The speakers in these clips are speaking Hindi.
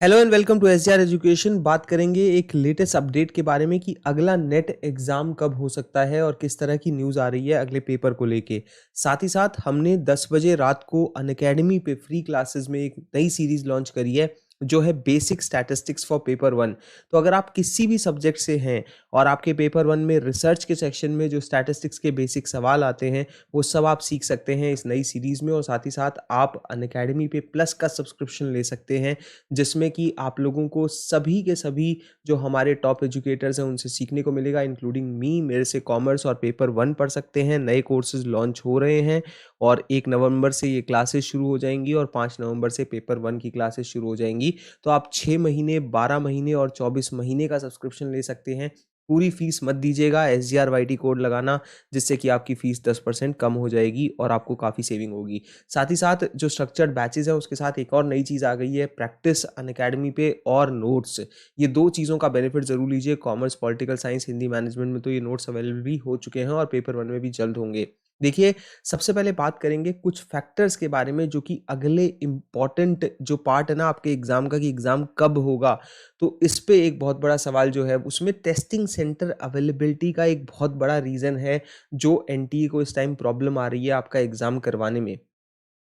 Hello and welcome to SGR education. बात करेंगे एक लेटेस्ट अपडेट के बारे में कि अगला नेट एग्जाम कब हो सकता है और किस तरह की न्यूज़ आ रही है अगले पेपर को लेके। साथ ही साथ हमने 10 बजे रात को अनअकैडमी पे फ्री क्लासेस में एक नई सीरीज लॉन्च करी है जो है basic statistics for paper one. तो अगर आप किसी भी सब्जेक्ट से हैं और आपके पेपर वन में रिसर्च के सेक्शन में जो स्टैटिस्टिक्स के बेसिक सवाल आते हैं वो सब आप सीख सकते हैं इस नई सीरीज में। और साथ ही साथ आप अनअकैडमी पे प्लस का सब्सक्रिप्शन ले सकते हैं जिसमें कि आप लोगों को सभी के सभी जो हमारे टॉप एजुकेटर्स हैं उनसे सीखने को मिलेगा, इंक्लूडिंग मी। मेरे से कॉमर्स और पेपर वन पढ़ सकते हैं। नए कोर्सेज लॉन्च हो रहे हैं और 1 नवंबर से ये क्लासेस शुरू हो जाएंगी और 5 नवंबर से पेपर वन की क्लासेस शुरू हो जाएंगी। तो आप 6 महीने, 12 महीने और 24 महीने का सब्सक्रिप्शन ले सकते हैं। पूरी फीस मत दीजिएगा, SGRYT कोड लगाना, जिससे कि आपकी फीस 10% कम हो जाएगी और आपको काफ़ी सेविंग होगी। साथ ही साथ जो स्ट्रक्चर्ड बैचेस है उसके साथ एक और नई चीज़ आ गई है, प्रैक्टिस अनअकैडमी पे और नोट्स। ये दो चीज़ों का बेनिफिट ज़रूर लीजिए। Commerce, political science, Hindi management में तो ये नोट्स अवेलेबल भी हो चुके हैं और पेपर वन में भी जल्द होंगे। देखिए, सबसे पहले बात करेंगे कुछ फैक्टर्स के बारे में जो कि अगले इम्पॉर्टेंट जो पार्ट है ना आपके एग्जाम का, कि एग्जाम कब होगा। तो इस पे एक बहुत बड़ा सवाल जो है उसमें टेस्टिंग सेंटर अवेलेबिलिटी का एक बहुत बड़ा रीज़न है जो एनटीए को इस टाइम प्रॉब्लम आ रही है आपका एग्जाम करवाने में।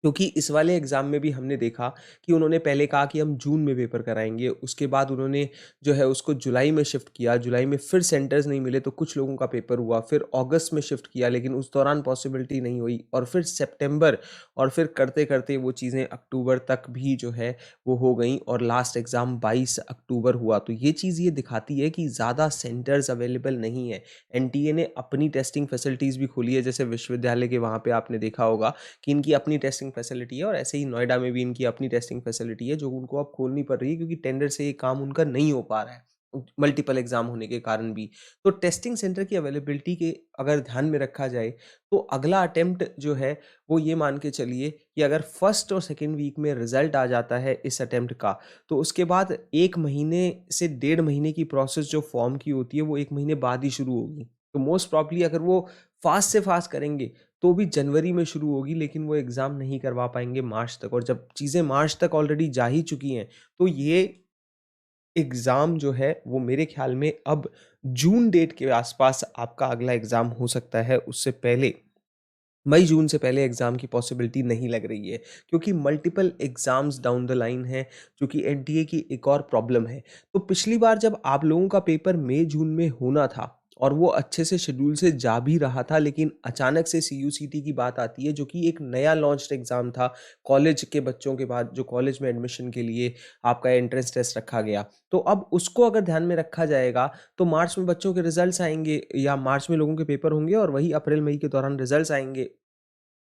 क्योंकि इस वाले एग्ज़ाम में भी हमने देखा कि उन्होंने पहले कहा कि हम जून में पेपर कराएँगे, उसके बाद उन्होंने जो है उसको जुलाई में शिफ्ट किया, जुलाई में फिर सेंटर्स नहीं मिले तो कुछ लोगों का पेपर हुआ, फिर अगस्त में शिफ्ट किया लेकिन उस दौरान पॉसिबिलिटी नहीं हुई, और फिर सितंबर, और फिर करते-करते वो चीज़ें अक्टूबर तक भी जो है वो हो गईं और लास्ट एग्ज़ाम 22 अक्टूबर हुआ। तो ये चीज़ ये दिखाती है कि ज़्यादा सेंटर्स अवेलेबल नहीं है। एनटीए ने अपनी टेस्टिंग फैसिलिटीज़ भी खोली है, जैसे विश्वविद्यालय के वहाँ पे आपने देखा होगा कि इनकी अपनी टेस्टिंग फैसिलिटी है, और ऐसे ही नोएडा में भी इनकी अपनी टेस्टिंग फैसिलिटी है जो उनको अब खोलनी पड़ रही है क्योंकि टेंडर से ये काम उनका नहीं हो पा रहा है मल्टीपल एग्जाम होने के कारण भी। तो टेस्टिंग सेंटर की अवेलेबिलिटी के अगर ध्यान में रखा जाए तो अगला अटेम्प्ट जो है वो ये मान के चलिए कि अगर फर्स्ट और सेकेंड वीक में रिजल्ट आ जाता है इस अटेम्प्ट का, तो उसके बाद 1 महीने से 1.5 महीने की प्रोसेस जो फॉर्म की होती है वो 1 महीने बाद ही शुरू होगी। तो मोस्ट प्रॉब्ली अगर वो फास्ट से फास्ट करेंगे तो भी जनवरी में शुरू होगी, लेकिन वो एग्ज़ाम नहीं करवा पाएँगे मार्च तक। और जब चीज़ें मार्च तक ऑलरेडी जा ही चुकी हैं, तो ये एग्ज़ाम जो है वो मेरे ख़्याल में अब जून डेट के आस-पास आपका अगला एग्ज़ाम हो सकता है। उससे पहले मई-जून से पहले एग्ज़ाम की पॉसिबिलिटी नहीं लग रही है, क्योंकि multiple exams down the line है, जो कि एनटीए की एक और प्रॉब्लम है। तो पिछली बार जब आप लोगों का पेपर मई-जून में होना था और वो अच्छे से शेड्यूल से जा भी रहा था, लेकिन अचानक से सीयूसीटी की बात आती है जो कि एक नया लॉन्च्ड एग्ज़ाम था कॉलेज के बच्चों के बाद, जो कॉलेज में एडमिशन के लिए आपका एंट्रेंस टेस्ट रखा गया। तो अब उसको अगर ध्यान में रखा जाएगा तो मार्च में बच्चों के रिज़ल्ट्स आएँगे या मार्च में लोगों के पेपर होंगे और वही अप्रैल-मई के दौरान रिज़ल्ट्स आएँगे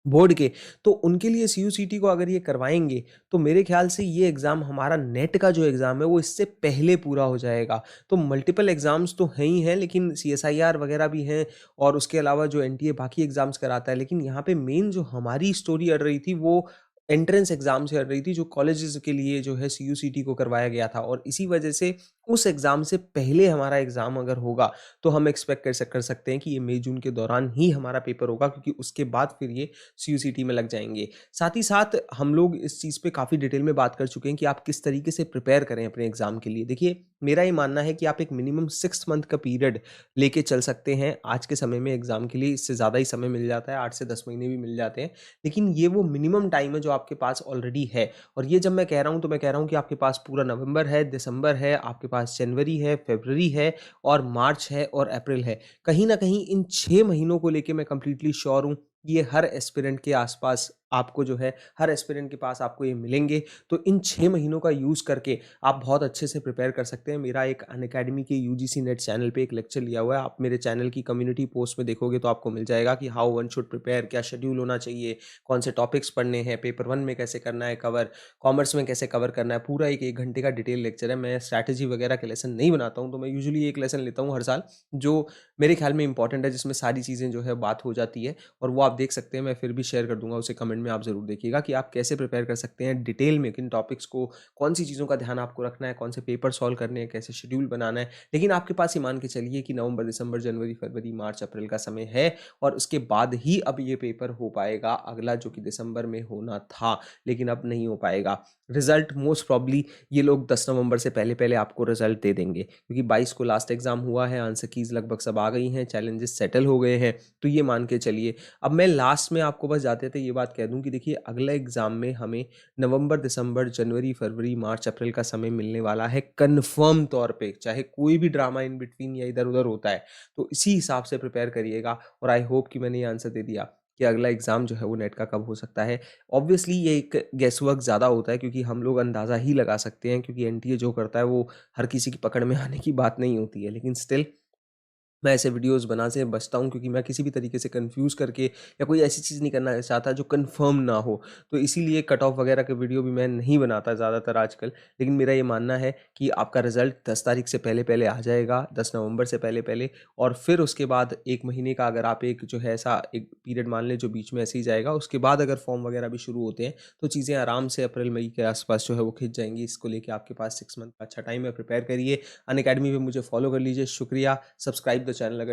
बोर्ड के। तो उनके लिए सीयूसीटी को अगर ये करवाएँगे, तो मेरे ख़्याल से ये एग्ज़ाम हमारा नेट का जो एग्ज़ाम है, वो इससे पहले पूरा हो जाएगा। तो मल्टीपल एग्ज़ाम्स तो हैं ही हैं, लेकिन सीएसआईआर वग़ैरह भी हैं और उसके अलावा जो एनटीए बाकी एग्ज़ाम्स कराता है। लेकिन यहाँ पे मेन जो हमारी स्टोरी अड़ रही थी, वो एंट्रेंस एग्ज़ाम से अड़ रही थी, जो कॉलेजेस के लिए जो है सीयूसीटी को करवाया गया था, और इसी वजह से उस एग्ज़ाम से पहले हमारा एग्ज़ाम अगर होगा, तो हम एक्सपेक्ट कर सकते हैं कि ये मई-जून के दौरान ही हमारा पेपर होगा, क्योंकि उसके बाद फिर ये सीयूसीटी में लग जाएँगे। साथ ही साथ हम लोग इस चीज़ पे काफ़ी डिटेल में बात कर चुके हैं कि आप किस तरीके से प्रिपेयर करें अपने एग्ज़ाम के लिए। देखिए, मेरा ये मानना है कि आप एक मिनिमम 6 मंथ का पीरियड लेके चल सकते हैं आज के समय में एग्ज़ाम के लिए। इससे ज़्यादा ही समय मिल जाता है, 8 से 10 महीने भी मिल जाते हैं। लेकिन ये वो मिनिमम टाइम है जो आपके पास ऑलरेडी है। और ये जब मैं कह रहा हूँ, तो मैं कह रहा हूँ कि आपके पास पूरा नवंबर है, दिसंबर है, आपके पास जनवरी है, फ़रवरी है और मार्च है और अप्रैल है। कहीं न कहीं इन 6 महीनों को लेके मैं कंप्लीटली श्योर हूँ, ये हर एस्पिरेंट के आसपास आपको जो है, हर एस्पिरेंट के पास आपको ये मिलेंगे। तो इन 6 महीनों का यूज़ करके आप बहुत अच्छे से प्रिपेयर कर सकते हैं। मेरा एक अनअकैडमी के यूजीसी नेट चैनल पे एक लेक्चर लिया हुआ है। आप मेरे चैनल की कम्युनिटी पोस्ट में देखोगे तो आपको मिल जाएगा कि हाउ वन शुड प्रिपेयर, क्या शेड्यूल होना चाहिए, कौन से टॉपिक्स पढ़ने हैं, पेपर 1 में कैसे करना है कवर, कॉमर्स में कैसे कवर करना है। पूरा एक 1 घंटे का डिटेल लेक्चर है। मैं स्ट्रैटेजी वगैरह के लेसन नहीं बनाता हूँ, तो मैं यूजुअली एक लेसन लेता हूँ हर साल, जो मेरे ख्याल में इंपॉर्टेंट है, जिसमें सारी चीज़ें जो है बात हो जाती है, और वो आप देख सकते हैं। मैं फिर भी शेयर कर दूँगा उसे कमेंट कमेंट में आप ज़रूर देखिएगा कि आप कैसे प्रिपेयर कर सकते हैं डिटेल में, किन टॉपिक्स को, कौन सी चीज़ों का ध्यान आपको रखना है, कौन से पेपर सॉल्व करने हैं, कैसे शेड्यूल बनाना है। लेकिन आपके पास ये मान के चलिए कि नवंबर, दिसंबर, जनवरी, फरवरी, मार्च, अप्रैल का समय है और उसके बाद ही अब ये पेपर हो पाएगा अगला, जो कि दिसंबर में होना था, लेकिन अब नहीं हो पाएगा। रिजल्ट मोस्ट प्रॉब्ली ये लोग 10 नवंबर से पहले-पहले आपको रिजल्ट दे देंगे, क्योंकि 22 को लास्ट एग्ज़ाम हुआ है, आंसर कीज़ लगभग सब आ गई हैं, चैलेंजेस सेटल हो गए हैं, तो ये मान के चलिए। अब मैं लास्ट में आपको बस जाते-जाते ये बात कह दूँ कि देखिए अगला एग्ज़ाम में हमें नवंबर, दिसंबर, जनवरी, फरवरी, मार्च, अप्रैल का समय मिलने वाला है कन्फर्म तौर पे, चाहे कोई भी ड्रामा इन बिटवीन या इधर-उधर होता है। तो इसी हिसाब से प्रिपेयर करिएगा और आई होप कि मैंने ये आंसर दे दिया कि अगला एग्ज़ाम जो है वो नेट का कब हो सकता है। ऑब्वियसली ये एक गेस वर्क ज़्यादा होता है, क्योंकि हम लोग अंदाज़ा ही लगा सकते हैं, क्योंकि एनटीए जो करता है वो हर किसी की पकड़ में आने की बात नहीं होती है। लेकिन स्टिल मैं ऐसे वीडियोज़ बनाने से बचता हूँ, क्योंकि मैं किसी भी तरीके से कन्फ्यूज़ करके या कोई ऐसी चीज़ नहीं करना चाहता जो कन्फर्म ना हो। तो इसीलिए कट ऑफ वगैरह के वीडियो भी मैं नहीं बनाता ज़्यादातर आजकल। लेकिन मेरा ये मानना है कि आपका रिज़ल्ट 10 तारीख से पहले-पहले आ जाएगा, 10 नवंबर से पहले-पहले, और फिर उसके बाद 1 महीने का अगर आप एक जो है ऐसा एक पीरियड मान लें जो बीच में ऐसे ही जाएगा, उसके बाद अगर फॉर्म वगैरह भी शुरू होते हैं, तो चीज़ें आराम से अप्रैल-मई के आस-पास जो है वो खिंच जाएँगी। इसको लेके आपके पास 6 मंथ का अच्छा टाइम है, प्रिपेयर करिए। अनअकैडमी पे मुझे फॉलो कर लीजिए। शुक्रिया, सब्सक्राइब द चैनल अगर